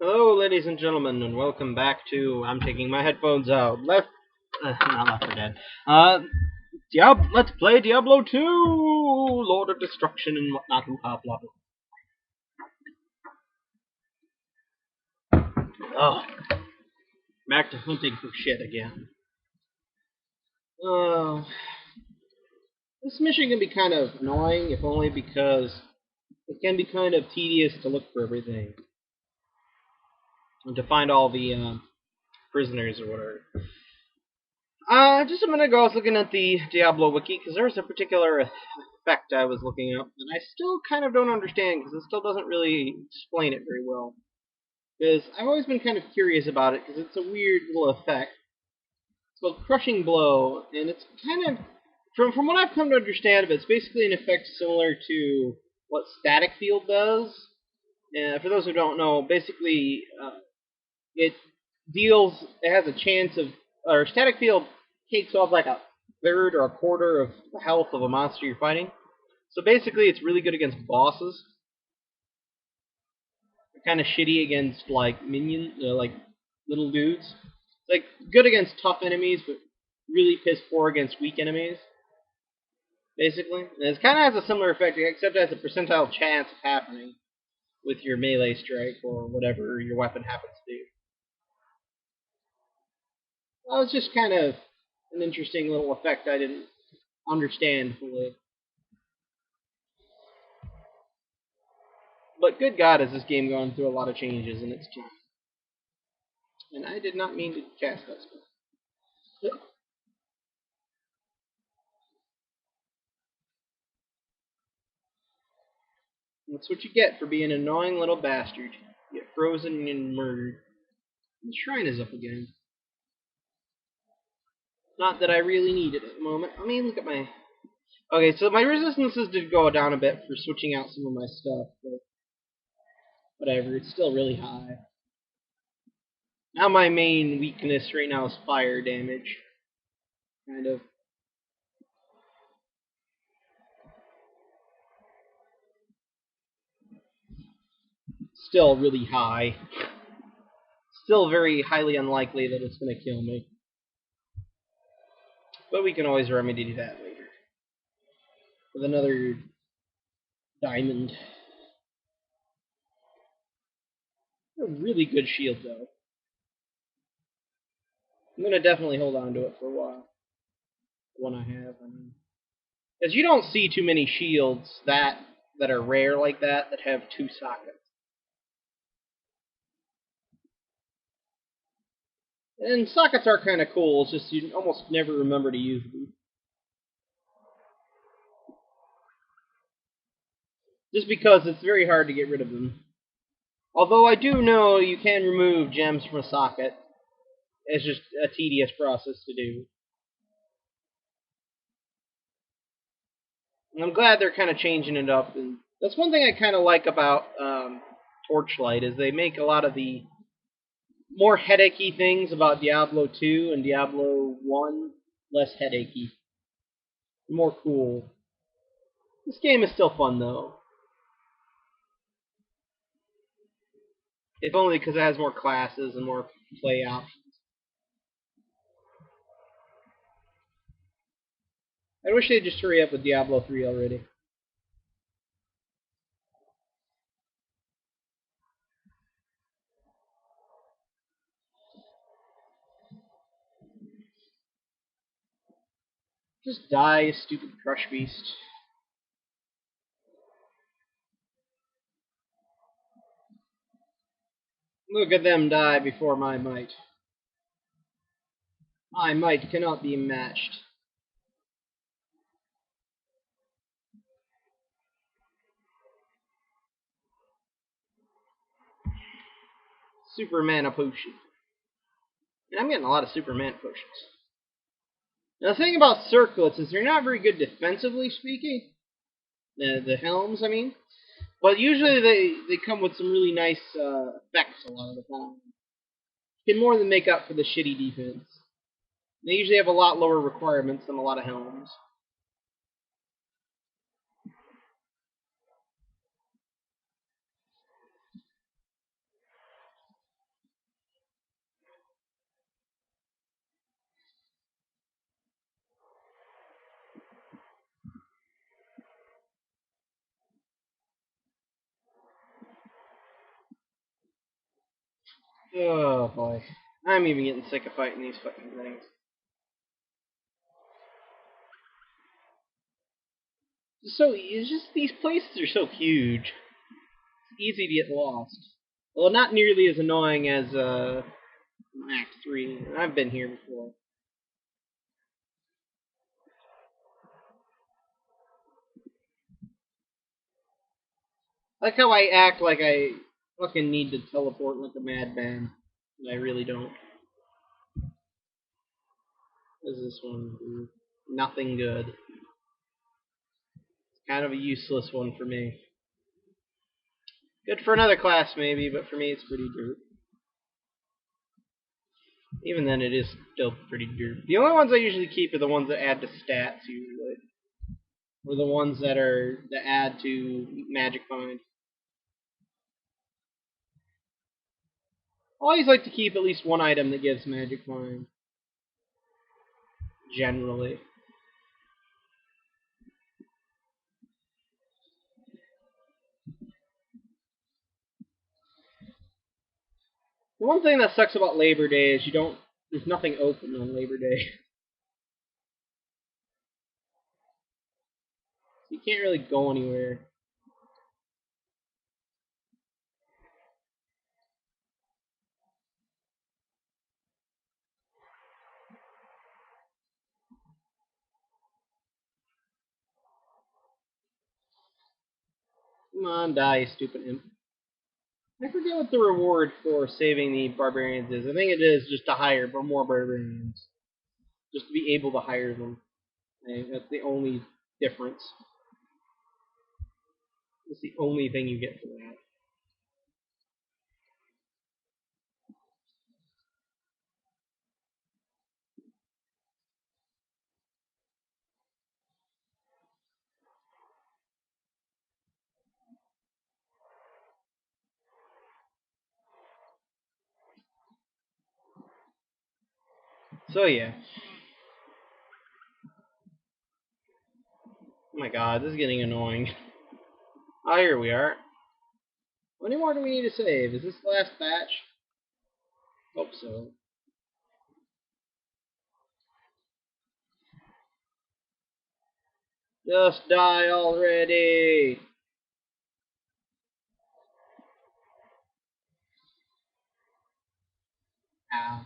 Hello, ladies and gentlemen, and welcome back to. I'm taking my headphones out. Not Left 4 Dead. Let's play Diablo 2, Lord of Destruction and whatnot. Blah blah blah. Oh, back to hunting for shit again. Uh, this mission can be kind of annoying, if only because it can be kind of tedious to look for everything and to find all the prisoners or whatever. Just a minute ago, I was looking at the Diablo wiki because there was a particular effect I was looking up, and I still kind of don't understand because it still doesn't really explain it very well. Because I've always been kind of curious about it because it's a weird little effect. It's called Crushing Blow, and it's kind of from what I've come to understand of it, it's basically an effect similar to what Static Field does. And for those who don't know, basically it has a chance of, or Static Field takes off like a third or a quarter of the health of a monster you're fighting. So basically, it's really good against bosses. Kind of shitty against like minions, like little dudes. It's like good against tough enemies, but really piss poor against weak enemies. Basically, and it kind of has a similar effect, except it has a percentile chance of happening with your melee strike or whatever your weapon happens to do. Well, it's just kind of an interesting little effect I didn't understand fully. But good God, has this game gone through a lot of changes in its time. And I did not mean to cast that spell. That's what you get for being an annoying little bastard. You get frozen and murdered. The shrine is up again. Not that I really need it at the moment. I mean, look at my... Okay, so my resistances did go down a bit for switching out some of my stuff, but whatever, it's still really high. Now my main weakness right now is fire damage. Kind of. Still really high. Still very highly unlikely that it's going to kill me. But we can always remedy that later. With another diamond. A really good shield, though. I'm going to definitely hold on to it for a while. The one I have, I mean. Because you don't see too many shields that are rare like that have two sockets. And sockets are kind of cool, it's just you almost never remember to use them. Just because it's very hard to get rid of them. Although I do know you can remove gems from a socket. It's just a tedious process to do. And I'm glad they're kind of changing it up. And that's one thing I kind of like about Torchlight, is they make a lot of the more headachy things about Diablo 2 and Diablo 1 less headachy. More cool. This game is still fun, though. If only because it has more classes and more play options. I wish they'd just hurry up with Diablo 3 already. Just die, you stupid crush beast. Look at them die before my might. My might cannot be matched. Super mana potion. And I'm getting a lot of super mana potions. Now the thing about circlets is they're not very good defensively speaking. The helms, I mean. But usually they come with some really nice effects a lot of the time. Can more than make up for the shitty defense. They usually have a lot lower requirements than a lot of helms. Oh boy. I'm even getting sick of fighting these fucking things. So it's just these places are so huge. It's easy to get lost. Well, not nearly as annoying as Act 3. I've been here before. I like how I act like I fucking need to teleport like a madman. And I really don't. What does this one do? Nothing good. It's kind of a useless one for me. Good for another class maybe, but for me it's pretty dirt. Even then, it is still pretty dirt. The only ones I usually keep are the ones that add to stats usually, or the ones that add to magic find. I always like to keep at least one item that gives magic find. Generally, the one thing that sucks about Labor Day is you don't. There's nothing open on Labor Day. You can't really go anywhere. Come on, die, you stupid imp. I forget what the reward for saving the barbarians is. I think it is just to hire more barbarians. Just to be able to hire them. I think that's the only difference. It's the only thing you get for that. So yeah. Oh my god, this is getting annoying. Ah, here we are. How many more do we need to save? Is this the last batch? Hope so. Just die already! Ow.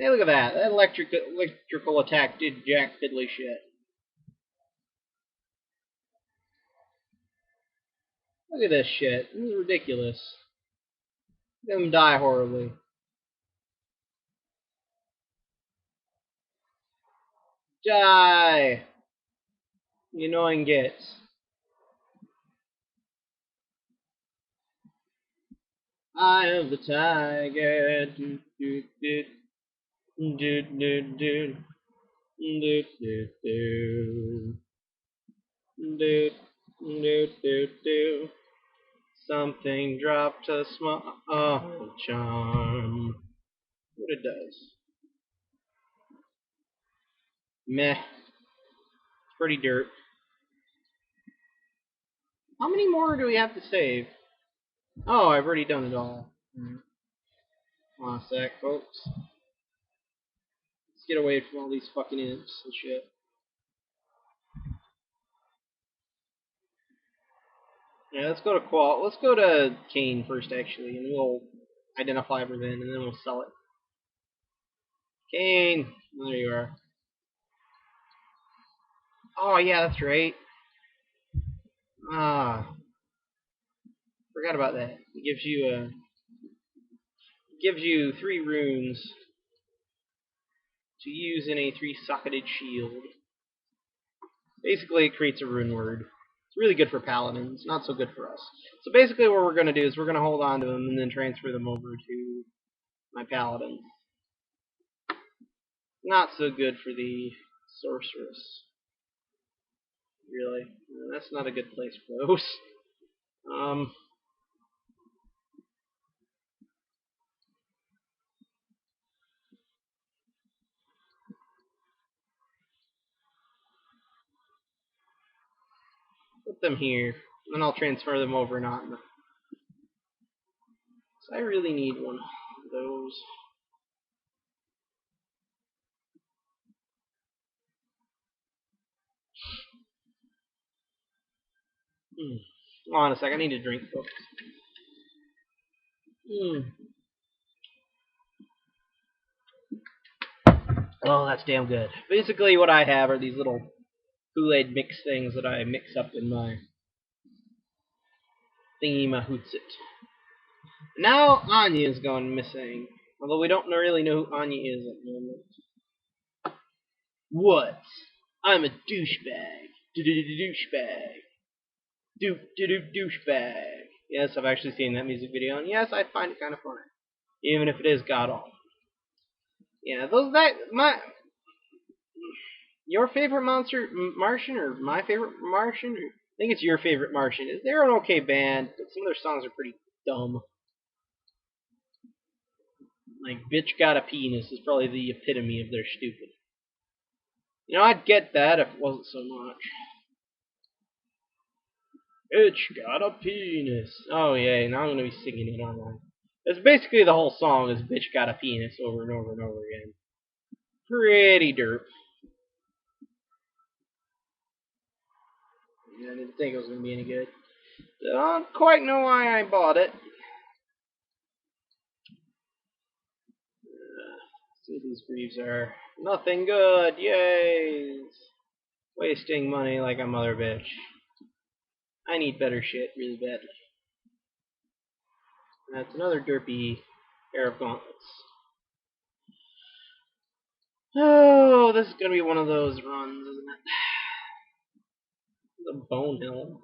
Hey, look at that. That electrical attack did jack fiddly shit. Look at this shit. This is ridiculous. Let them die horribly. Die! You annoying gits. I am the tiger. Do, do, do, do, do, do. Do, do, do. Do, do, do, do. Something dropped a small charm. What it does. Meh. Pretty dirt. How many more do we have to save? Oh, I've already done it all. Hold on a sec, folks. Let's get away from all these fucking imps and shit. Yeah, let's go to Let's go to Kane first, actually, and we'll identify everything, and then we'll sell it. Kane, there you are. Oh yeah, that's right. Ah, forgot about that. It gives you 3 runes to use in a 3-socketed shield. Basically, it creates a rune word. It's really good for paladins, not so good for us. So basically, what we're going to do is we're going to hold on to them and then transfer them over to my paladin. Not so good for the sorceress. Really, that's not a good place for those. Um, put them here, and then I'll transfer them over not I really need one of those. Hold on a sec, I need a drink, folks. Oh, that's damn good. Basically, what I have are these little Kool-Aid mix things that I mix up in my thingy mahootsit. Now Anya's gone missing. Although we don't really know who Anya is at the moment. What? I'm a douchebag. Douchebag. Douchebag. Yes, I've actually seen that music video, and yes, I find it kind of funny, even if it is god awful. Yeah, your favorite monster Martian or my favorite Martian? I think it's your favorite Martian. They're an okay band, but some of their songs are pretty dumb. Like "Bitch Got a Penis" is probably the epitome of their stupid. You know, I'd get that if it wasn't so much. Bitch got a penis. Oh yeah, now I'm gonna be singing it, aren't I? That's basically the whole song is "Bitch Got a Penis" over and over and over again. Pretty derp. I didn't think it was gonna be any good. Don't quite know why I bought it. See what these briefs are. Nothing good. Yay! Wasting money like a mother bitch. I need better shit really badly. That's another derpy pair of gauntlets. Oh, this is gonna be one of those runs, isn't it? The bone hill.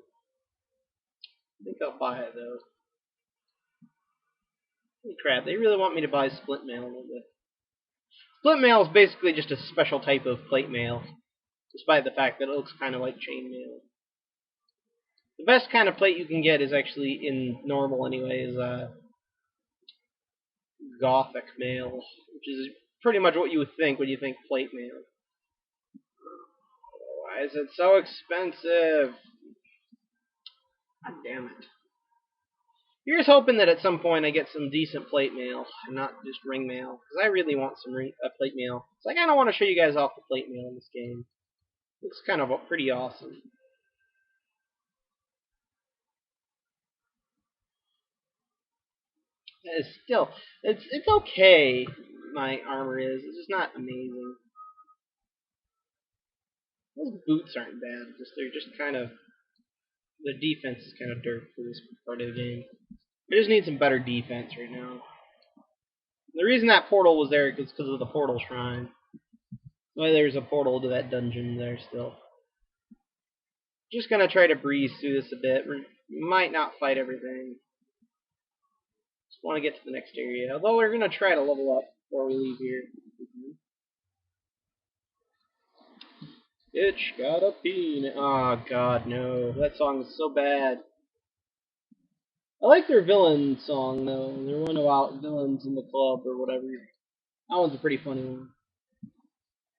I think I'll buy it though. Holy crap, they really want me to buy split mail a little bit. Split mail is basically just a special type of plate mail, despite the fact that it looks kind of like chain mail. The best kind of plate you can get is actually in normal anyway, is Gothic mail, which is pretty much what you would think when you think plate mail. Why is it so expensive? God damn it. Here's hoping that at some point I get some decent plate mail and not just ring mail, because I really want some plate mail. So I kind of want to show you guys off the plate mail in this game. Looks kind of pretty awesome. It's still, it's okay. My armor is. It's just not amazing. Those boots aren't bad. They're just kind of, the defense is kind of dirt for this part of the game. I just need some better defense right now. The reason that portal was there is because of the portal shrine. Well, there's a portal to that dungeon there still. Just gonna try to breeze through this a bit. We might not fight everything. Just want to get to the next area. Although we're gonna try to level up before we leave here. Bitch got a penis. Oh god, no. That song is so bad. I like their villain song though. Their one about villains in the club or whatever. That one's a pretty funny one.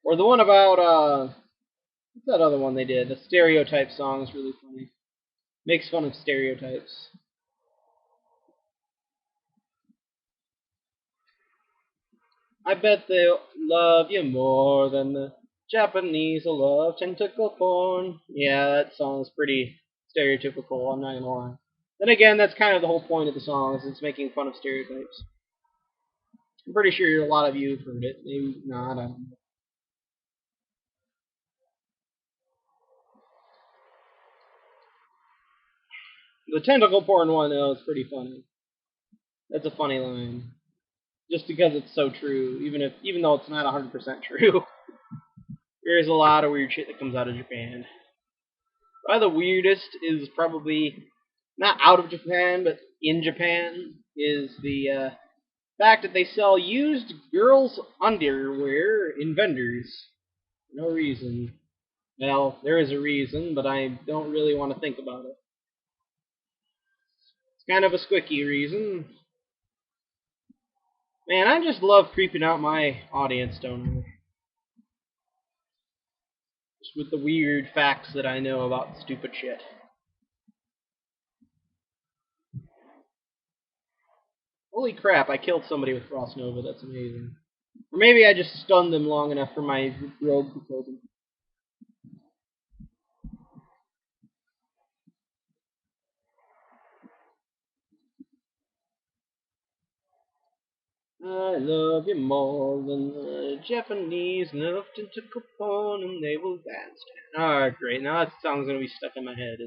Or the one about what's that other one they did? The stereotype song is really funny. Makes fun of stereotypes. I bet they'll love you more than the Japanese will love tentacle porn. Yeah, that song is pretty stereotypical, I'm not gonna lie. Then again, that's kind of the whole point of the song, is it's making fun of stereotypes. I'm pretty sure a lot of you have heard it. Maybe not, I don't know. The tentacle porn one, though, is pretty funny. That's a funny line. Just because it's so true, even though it's not 100% true. There's a lot of weird shit that comes out of Japan. Probably the weirdest is probably not out of Japan, but in Japan, is the fact that they sell used girls' underwear in vendors. No reason. Well, there is a reason, but I don't really want to think about it. It's kind of a squicky reason. Man, I just love creeping out my audience, don't I? Just with the weird facts that I know about stupid shit. Holy crap, I killed somebody with Frost Nova. That's amazing. Or maybe I just stunned them long enough for my rogue to kill them. I love you more than the Japanese love to Capone and they will dance. Alright, great. Now that song's gonna be stuck in my head.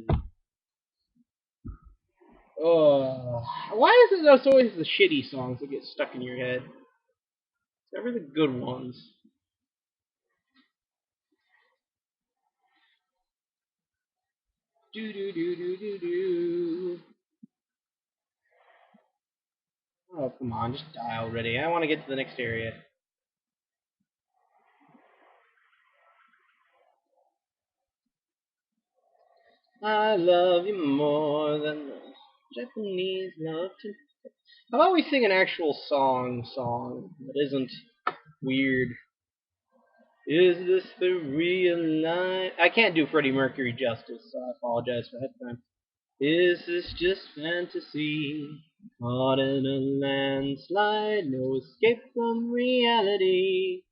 Oh, why is it that's always the shitty songs that get stuck in your head? It's never the good ones. Do do do do do do. Oh, come on, just die already. I want to get to the next area. I love you more than the Japanese love to. How about we sing an actual song that isn't weird? Is this the real life? I can't do Freddie Mercury justice, so I apologize for that time. Is this just fantasy? Caught in a landslide, no escape from reality.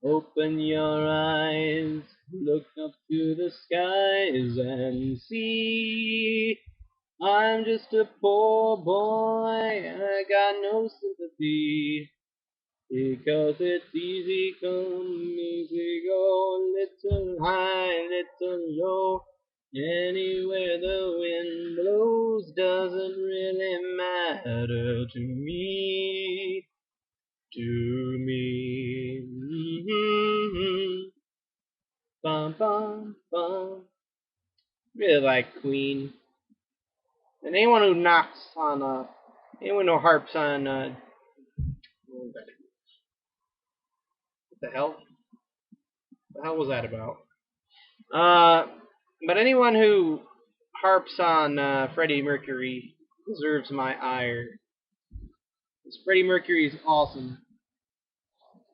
Open your eyes, look up to the skies and see. I'm just a poor boy, I got no sympathy. Because it's easy come, easy go, little high, little low. Anywhere the wind blows doesn't really matter to me. To me. Mm-hmm. Bum, bum, bum. Really like Queen. And anyone who knocks on, anyone who harps on, what the hell? What the hell was that about? Uh, but anyone who harps on Freddie Mercury deserves my ire. Because Freddie Mercury is awesome.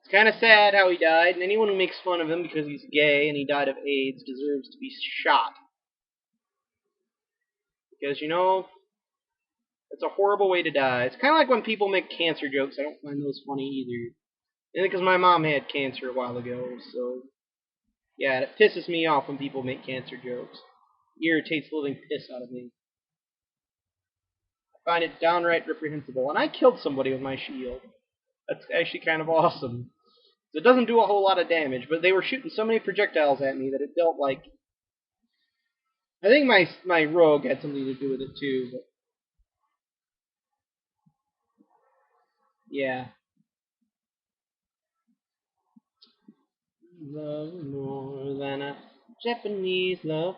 It's kind of sad how he died, and anyone who makes fun of him because he's gay and he died of AIDS deserves to be shot. Because, you know, it's a horrible way to die. It's kind of like when people make cancer jokes. I don't find those funny either. And because my mom had cancer a while ago, so yeah, it pisses me off when people make cancer jokes. It irritates the living piss out of me. I find it downright reprehensible. And I killed somebody with my shield. That's actually kind of awesome. So it doesn't do a whole lot of damage, but they were shooting so many projectiles at me that it felt like. I think my rogue had something to do with it too, but yeah. Love more than a Japanese love.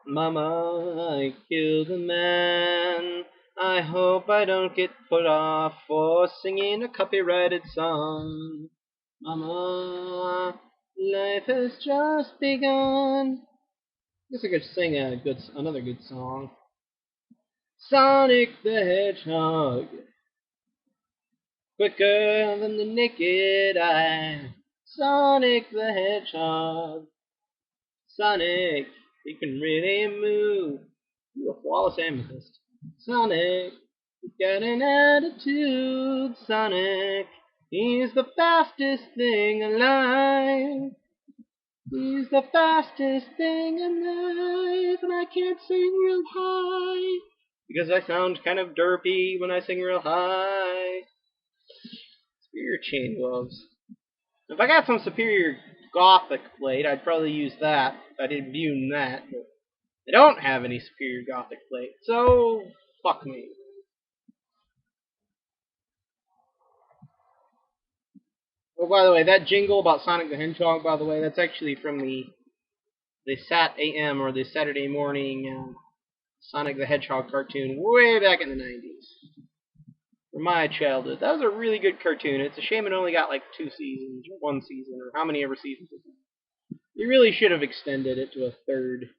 Mama, I killed a man. I hope I don't get put off for singing a copyrighted song. Mama, life has just begun. Guess I could sing another good song. Sonic the Hedgehog, quicker than the naked eye. Sonic the Hedgehog, Sonic, he can really move. You're a flawless amethyst. Sonic, he's got an attitude. Sonic, he's the fastest thing alive. He's the fastest thing alive, and I can't sing real high because I sound kind of derpy when I sing real high. Superior chain gloves. If I got some superior gothic plate, I'd probably use that if I didn't view that. But I don't have any superior gothic plate, so fuck me. Oh, by the way, that jingle about Sonic the Hedgehog, by the way, that's actually from the Sat AM or the Saturday morning Sonic the Hedgehog cartoon way back in the 90s. From my childhood. That was a really good cartoon. It's a shame it only got like 2 seasons, or 1 season, or how many ever seasons it was. You really should have extended it to a third.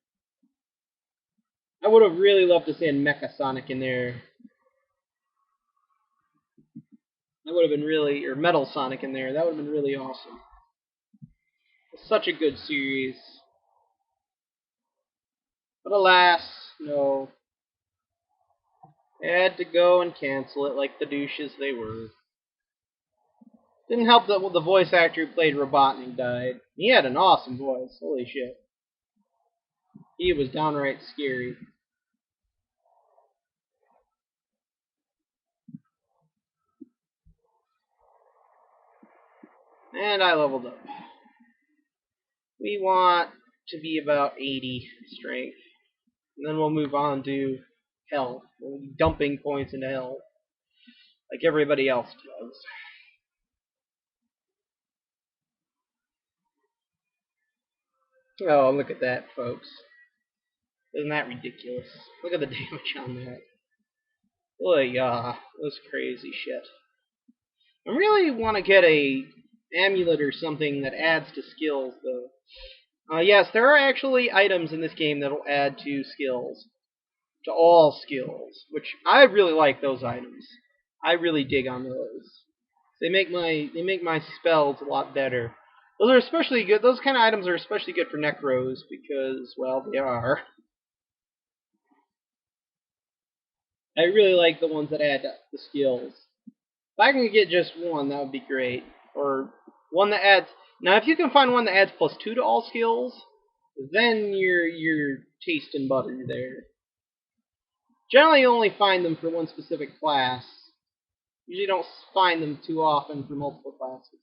I would have really loved to see a Mecha Sonic in there. That would have been really, or Metal Sonic in there. That would have been really awesome. It's such a good series. But alas, No. Had to go and cancel it like the douches they were. Didn't help that the voice actor who played Robotnik died. He had an awesome voice. Holy shit. He was downright scary. And I leveled up. We want to be about 80 strength. And then we'll move on to health. We'll be dumping points into health. Like everybody else does. Oh, look at that, folks. Isn't that ridiculous? Look at the damage on that. Boy, that's crazy shit. I really want to get a amulet or something that adds to skills, though. Yes, there are actually items in this game that'll add to skills. To all skills. Which, I really like those items. I really dig on those. They make my spells a lot better. Those are especially good. Those kind of items are especially good for necros because, well, they are. I really like the ones that add the skills. If I can get just one, that would be great. Or one that adds. Now, if you can find one that adds +2 to all skills, then you're tasting butter there. Generally, you only find them for one specific class. Usually, don't find them too often for multiple classes.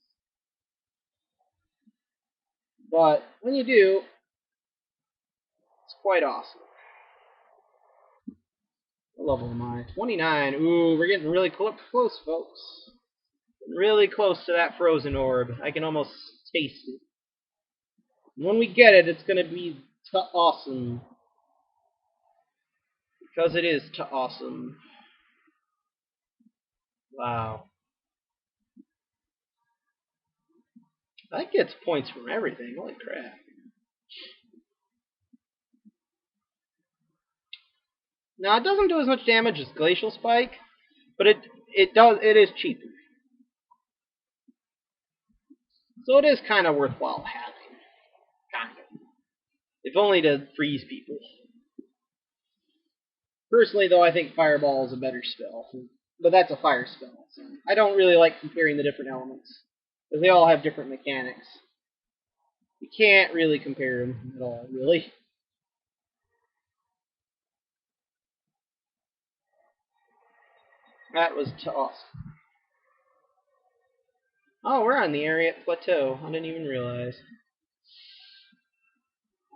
But when you do, it's quite awesome. What level am I? 29. Ooh, we're getting really close, folks. Really close to that frozen orb. I can almost taste it. When we get it, it's going to be awesome. Because it is awesome. Wow. That gets points from everything. Holy crap. Now, it doesn't do as much damage as Glacial Spike, but it is cheaper. So it is kind of worthwhile having. Kind of. If only to freeze people. Personally, though, I think Fireball is a better spell. But that's a fire spell. So I don't really like comparing the different elements. Because they all have different mechanics. You can't really compare them at all, really. That was awesome. Oh, we're on the area plateau. I didn't even realize.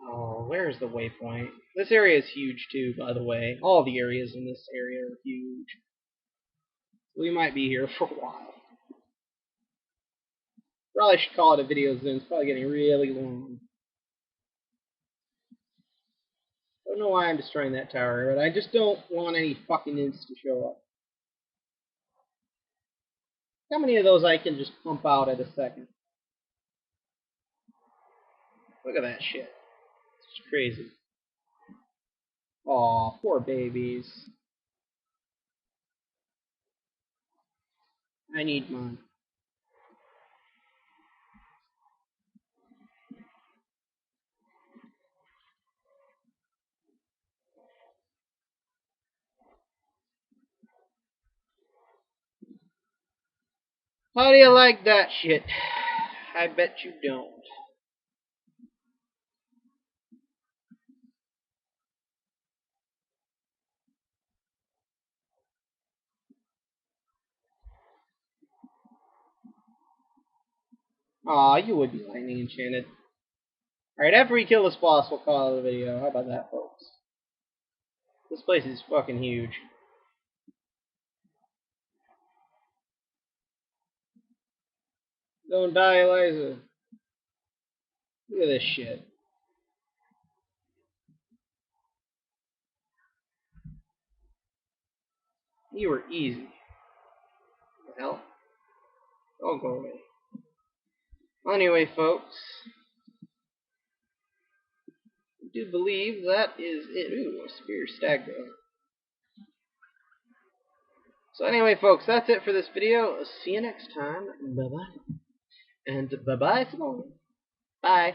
Oh, where's the waypoint? This area is huge too, by the way. All the areas in this area are huge. We might be here for a while. Probably should call it a video soon. It's probably getting really long. I don't know why I'm destroying that tower, but I just don't want any fucking ints to show up. How many of those I can just pump out at a second? Look at that shit. It's crazy. Aw, poor babies. I need mine. How do you like that shit? I bet you don't. Aw, you would be lightning enchanted. Alright, after we kill this boss, we'll call it a video. How about that, folks? This place is fucking huge. Don't die, Eliza. Look at this shit. You were easy. What the hell? Don't go away. Anyway, folks, I do believe that is it. Ooh, a spear stagger. So anyway, folks, that's it for this video. See you next time. Bye-bye. And bye-bye, Simone. Bye.